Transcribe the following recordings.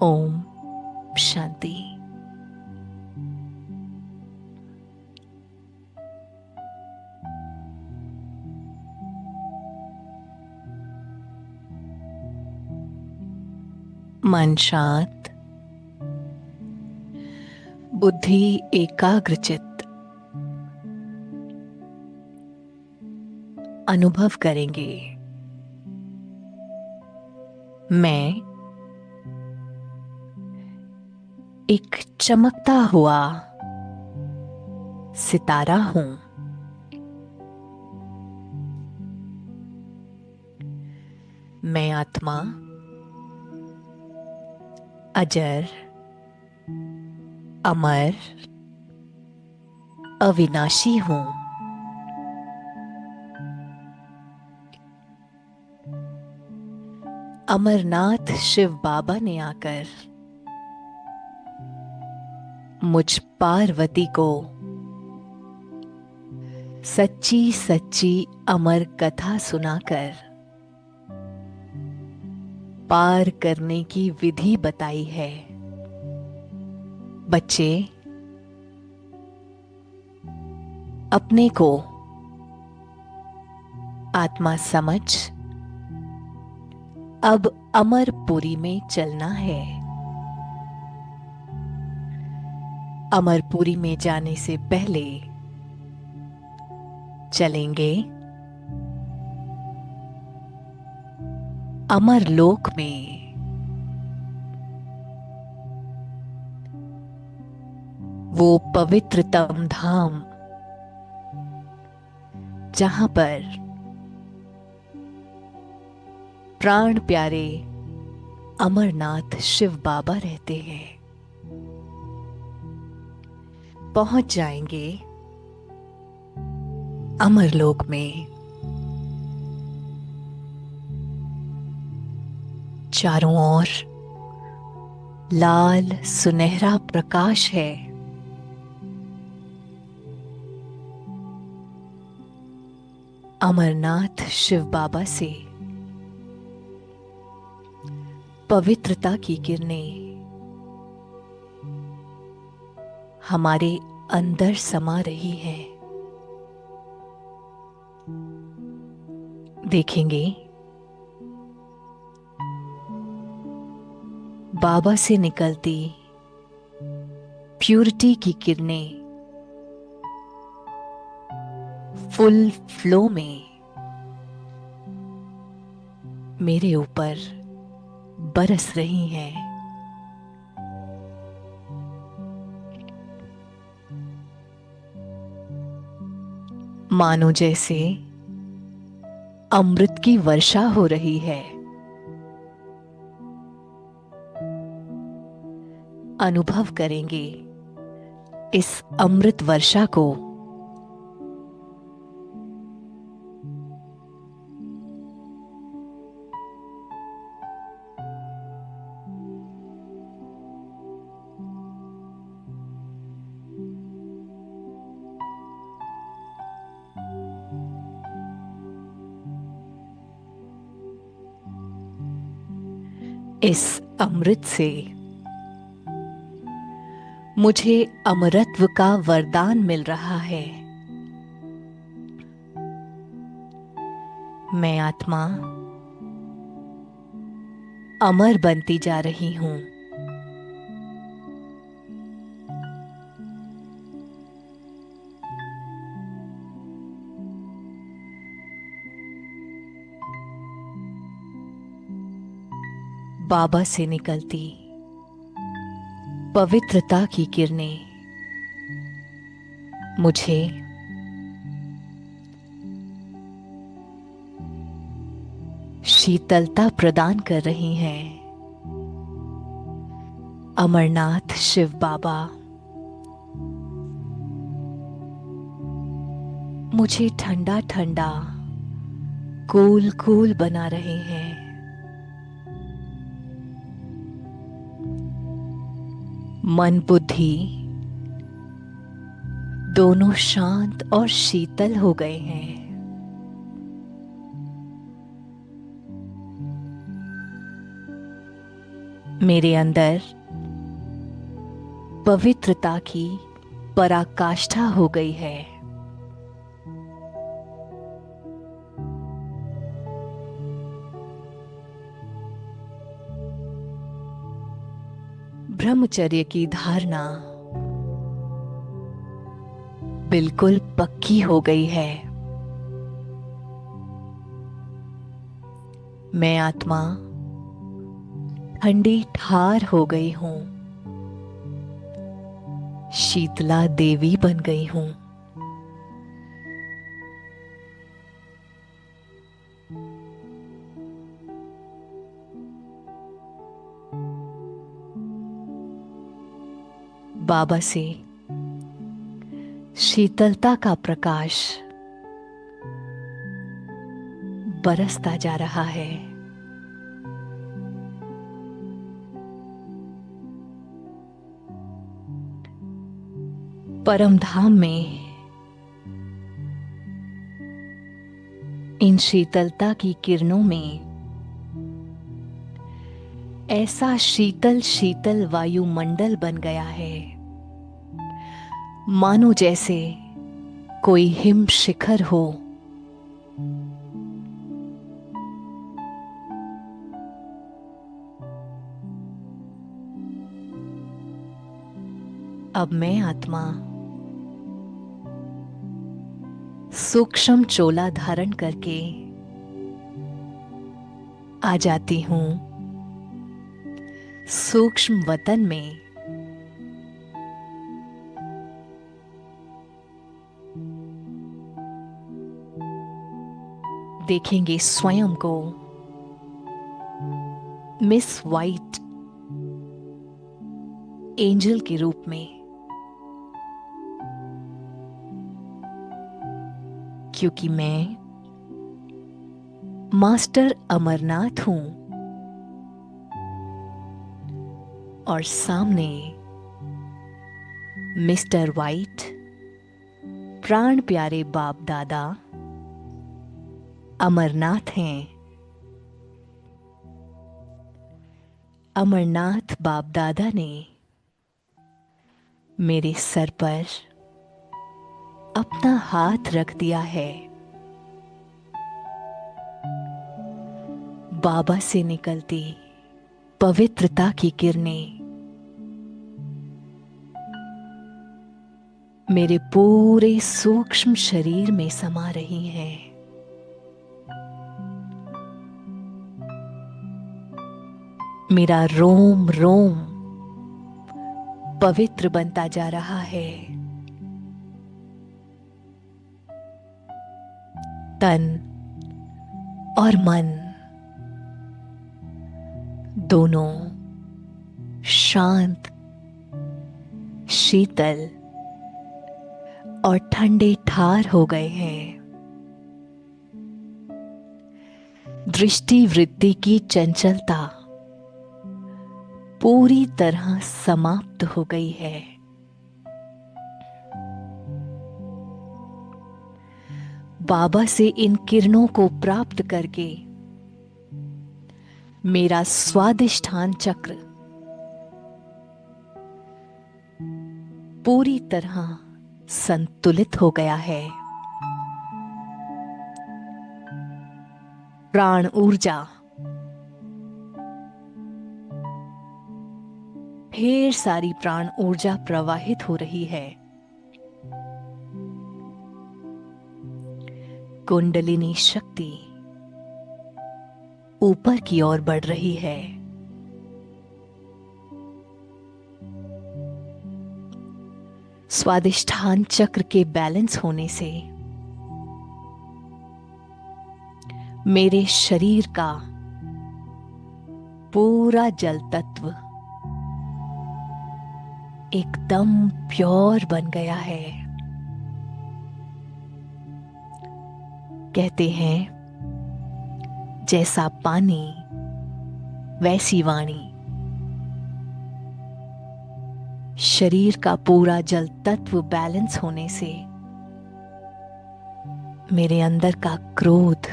ओम शांति। मन शांत, बुद्धि एकाग्रचित। अनुभव करेंगे मैं एक चमकता हुआ सितारा हूं। मैं आत्मा अजर, अमर, अविनाशी हूं। अमरनाथ शिव बाबा ने आकर मुझ पार्वती को सच्ची सच्ची अमर कथा सुनाकर पार करने की विधि बताई है। बच्चे अपने को आत्मा समझ अब अमरपुरी में चलना है। अमरपुरी में जाने से पहले चलेंगे अमरलोक में। वो पवित्रतम धाम जहां पर प्राण प्यारे अमरनाथ शिव बाबा रहते हैं। पहुंच जाएंगे अमरलोक में। चारों ओर लाल सुनहरा प्रकाश है। अमरनाथ शिव बाबा से पवित्रता की किरणें हमारे अंदर समा रही हैं। देखेंगे बाबा से निकलती प्यूरिटी की किरणें फुल फ्लो में मेरे ऊपर बरस रही हैं। मानो जैसे अमृत की वर्षा हो रही है। अनुभव करेंगे इस अमृत वर्षा को। इस अमृत से मुझे अमरत्व का वरदान मिल रहा है। मैं आत्मा अमर बनती जा रही हूं। बाबा से निकलती पवित्रता की किरणें मुझे शीतलता प्रदान कर रही हैं। अमरनाथ शिव बाबा मुझे ठंडा ठंडा कूल कूल बना रहे हैं। मन बुद्धि दोनों शांत और शीतल हो गए हैं। मेरे अंदर पवित्रता की पराकाष्ठा हो गई है। ब्रह्मचर्य की धारणा बिल्कुल पक्की हो गई है। मैं आत्मा ठंडी ठार हो गई हूं, शीतला देवी बन गई हूं। बाबा से शीतलता का प्रकाश बरसता जा रहा है। परम धाम में इन शीतलता की किरणों में ऐसा शीतल शीतल वायुमंडल बन गया है, मानो जैसे कोई हिम शिखर हो। अब मैं आत्मा सूक्ष्म चोला धारण करके आ जाती हूं सूक्ष्म वतन में। देखेंगे स्वयं को मिस वाइट एंजल के रूप में, क्योंकि मैं मास्टर अमरनाथ हूं और सामने मिस्टर वाइट प्राण प्यारे बाप दादा अमरनाथ हैं। अमरनाथ बाप दादा ने मेरे सर पर अपना हाथ रख दिया है। बाबा से निकलती पवित्रता की किरणें मेरे पूरे सूक्ष्म शरीर में समा रही हैं। मेरा रोम रोम पवित्र बनता जा रहा है। तन और मन दोनों शांत, शीतल और ठंडे ठार हो गए हैं। दृष्टि वृत्ति की चंचलता पूरी तरह समाप्त हो गई है। बाबा से इन किरणों को प्राप्त करके मेरा स्वादिष्ठान चक्र पूरी तरह संतुलित हो गया है। प्राण ऊर्जा ढेर सारी प्राण ऊर्जा प्रवाहित हो रही है। कुंडलिनी शक्ति ऊपर की ओर बढ़ रही है। स्वादिष्ठान चक्र के बैलेंस होने से मेरे शरीर का पूरा जल तत्व एकदम प्योर बन गया है। कहते हैं जैसा पानी वैसी वाणी। शरीर का पूरा जल तत्व बैलेंस होने से मेरे अंदर का क्रोध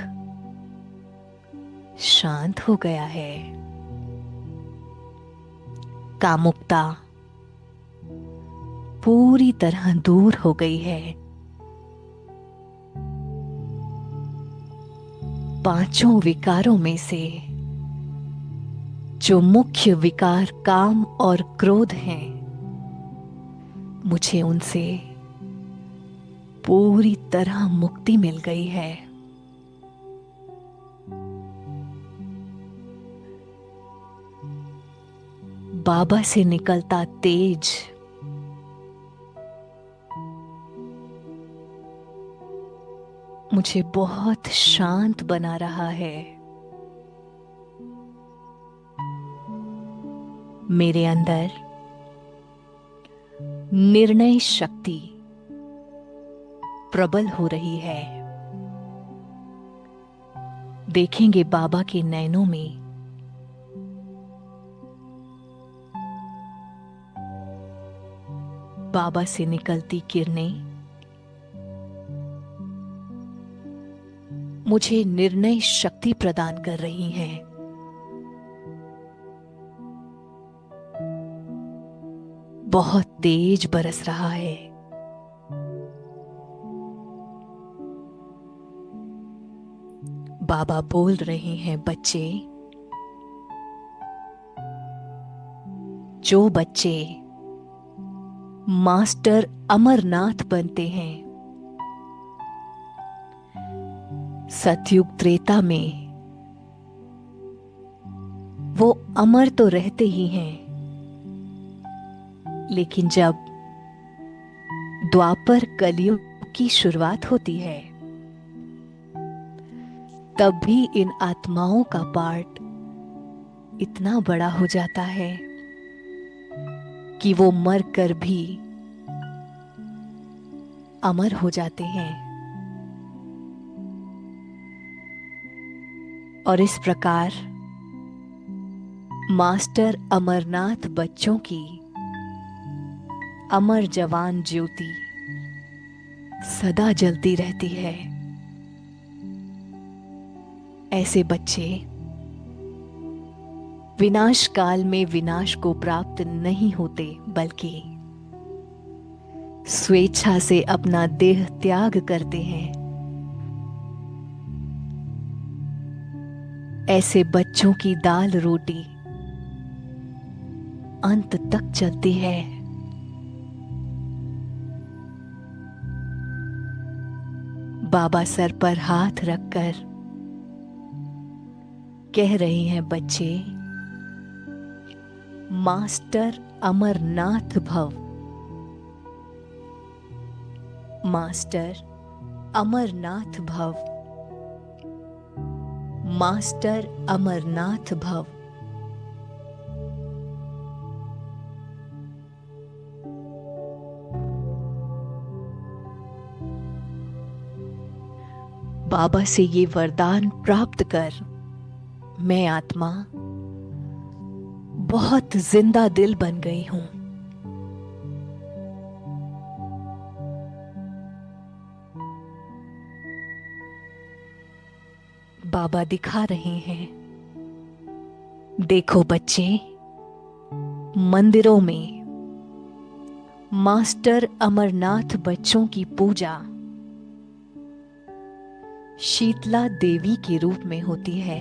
शांत हो गया है। कामुकता पूरी तरह दूर हो गई है। पांचों विकारों में से जो मुख्य विकार काम और क्रोध हैं, मुझे उनसे पूरी तरह मुक्ति मिल गई है। बाबा से निकलता तेज मुझे बहुत शांत बना रहा है। मेरे अंदर निर्णय शक्ति प्रबल हो रही है। देखेंगे बाबा के नैनों में बाबा से निकलती किरणें मुझे निर्णय शक्ति प्रदान कर रही हैं। बहुत तेज बरस रहा है। बाबा बोल रहे हैं, बच्चे, जो बच्चे मास्टर अमरनाथ बनते हैं, सतयुग त्रेता में वो अमर तो रहते ही हैं, लेकिन जब द्वापर कलयुग की शुरुआत होती है, तब भी इन आत्माओं का पार्ट इतना बड़ा हो जाता है कि वो मर कर भी अमर हो जाते हैं। और इस प्रकार मास्टर अमरनाथ बच्चों की अमर जवान ज्योति सदा जलती रहती है। ऐसे बच्चे विनाश काल में विनाश को प्राप्त नहीं होते, बल्कि स्वेच्छा से अपना देह त्याग करते हैं। ऐसे बच्चों की दाल रोटी अंत तक चलती है। बाबा सर पर हाथ रखकर कह रहे हैं, बच्चे, मास्टर अमरनाथ भव। मास्टर अमरनाथ भव। मास्टर अमरनाथ भव। बाबा से ये वरदान प्राप्त कर मैं आत्मा बहुत जिंदा दिल बन गई हूं। बाबा दिखा रहे हैं, देखो बच्चे, मंदिरों में मास्टर अमरनाथ बच्चों की पूजा शीतला देवी के रूप में होती है।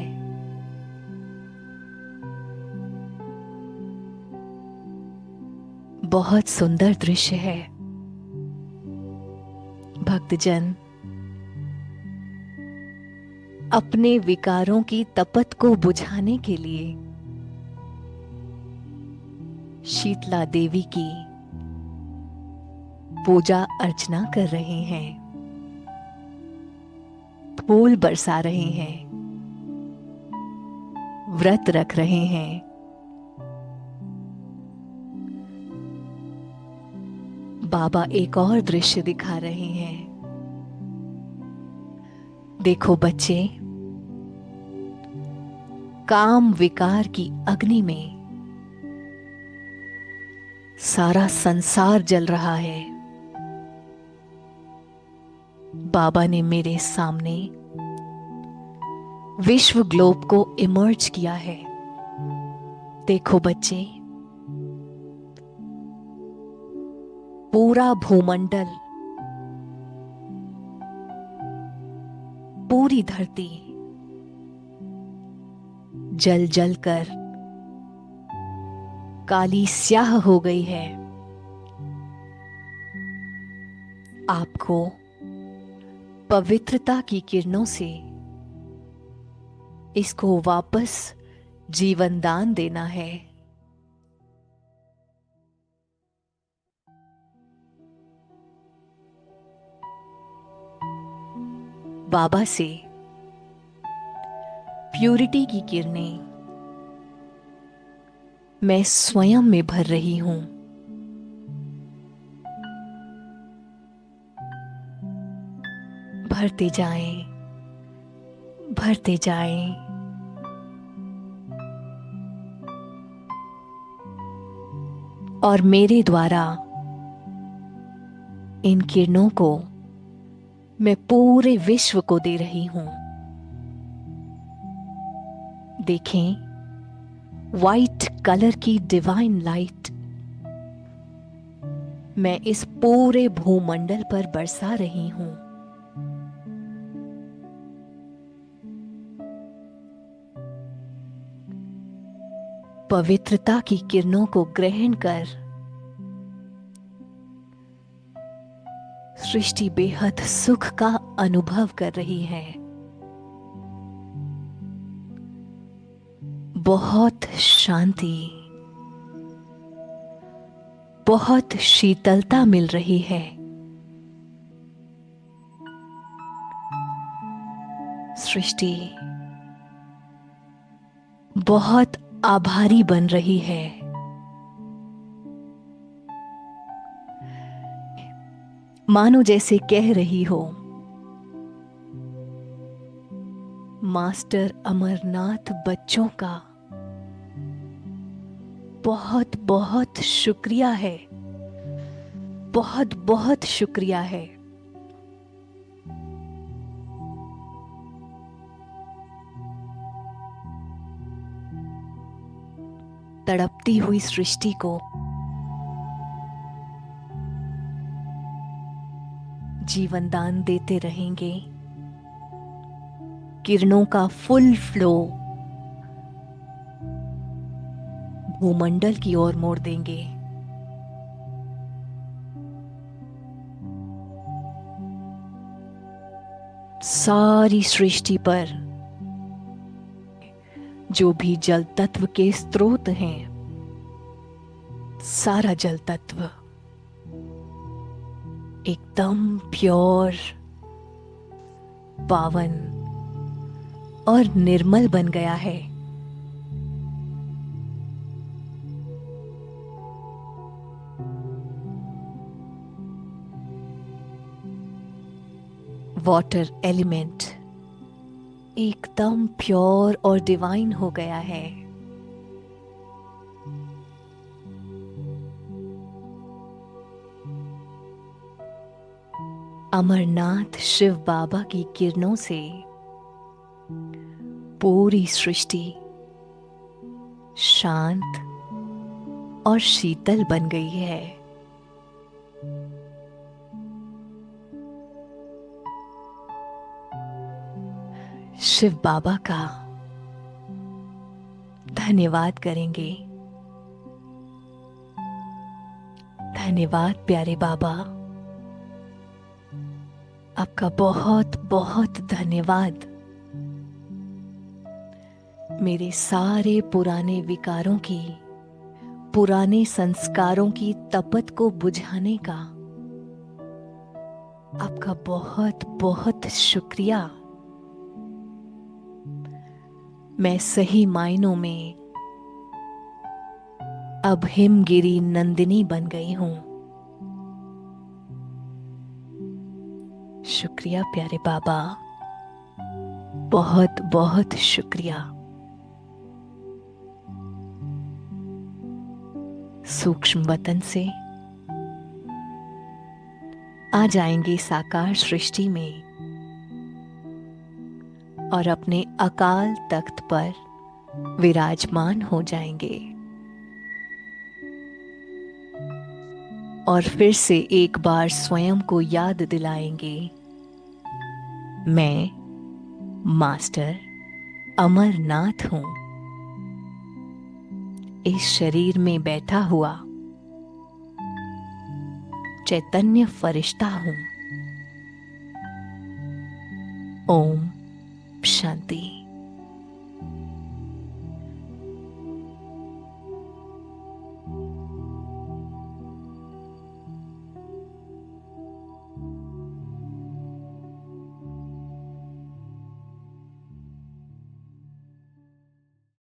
बहुत सुंदर दृश्य है। भक्तजन अपने विकारों की तपत को बुझाने के लिए शीतला देवी की पूजा अर्चना कर रहे हैं, फूल बरसा रहे हैं, व्रत रख रहे हैं। बाबा एक और दृश्य दिखा रहे हैं, देखो बच्चे, काम विकार की अग्नि में सारा संसार जल रहा है। बाबा ने मेरे सामने विश्व ग्लोब को इमर्ज किया है। देखो बच्चे, पूरा भूमंडल, पूरी धरती जल जल कर काली स्याह हो गई है। आपको पवित्रता की किरणों से इसको वापस जीवन दान देना है। बाबा से प्यूरिटी की किरणें मैं स्वयं में भर रही हूं। भरते जाएं, भरते जाएं। और मेरे द्वारा इन किरणों को मैं पूरे विश्व को दे रही हूं। देखें, वाइट कलर की डिवाइन लाइट मैं इस पूरे भूमंडल पर बरसा रही हूं। पवित्रता की किरणों को ग्रहण कर सृष्टि बेहद सुख का अनुभव कर रही है। बहुत शांति, बहुत शीतलता मिल रही है। सृष्टि बहुत आभारी बन रही है। मानो जैसे कह रही हो, मास्टर अमरनाथ बच्चों का बहुत बहुत शुक्रिया है, बहुत बहुत शुक्रिया है। तड़पती हुई सृष्टि को जीवन दान देते रहेंगे। किरणों का फुल फ्लो भूमंडल की ओर मोड़ देंगे। सारी सृष्टि पर जो भी जल तत्व के स्रोत हैं, सारा जल तत्व एकदम प्योर, पावन और निर्मल बन गया है। वाटर एलिमेंट एकदम प्योर और डिवाइन हो गया है। अमरनाथ शिव बाबा की किरणों से पूरी सृष्टि शांत और शीतल बन गई है। शिव बाबा का धन्यवाद करेंगे। धन्यवाद प्यारे बाबा, आपका बहुत बहुत धन्यवाद। मेरे सारे पुराने विकारों की, पुराने संस्कारों की तपत को बुझाने का आपका बहुत बहुत शुक्रिया। मैं सही मायनों में अब हिमगिरी नंदिनी बन गई हूं। शुक्रिया प्यारे बाबा, बहुत बहुत शुक्रिया। सूक्ष्म वतन से आ जाएंगे साकार सृष्टि में और अपने अकाल तख्त पर विराजमान हो जाएंगे। और फिर से एक बार स्वयं को याद दिलाएंगे, मैं मास्टर अमरनाथ हूं, इस शरीर में बैठा हुआ चैतन्य फरिश्ता हूं। ओम शांति।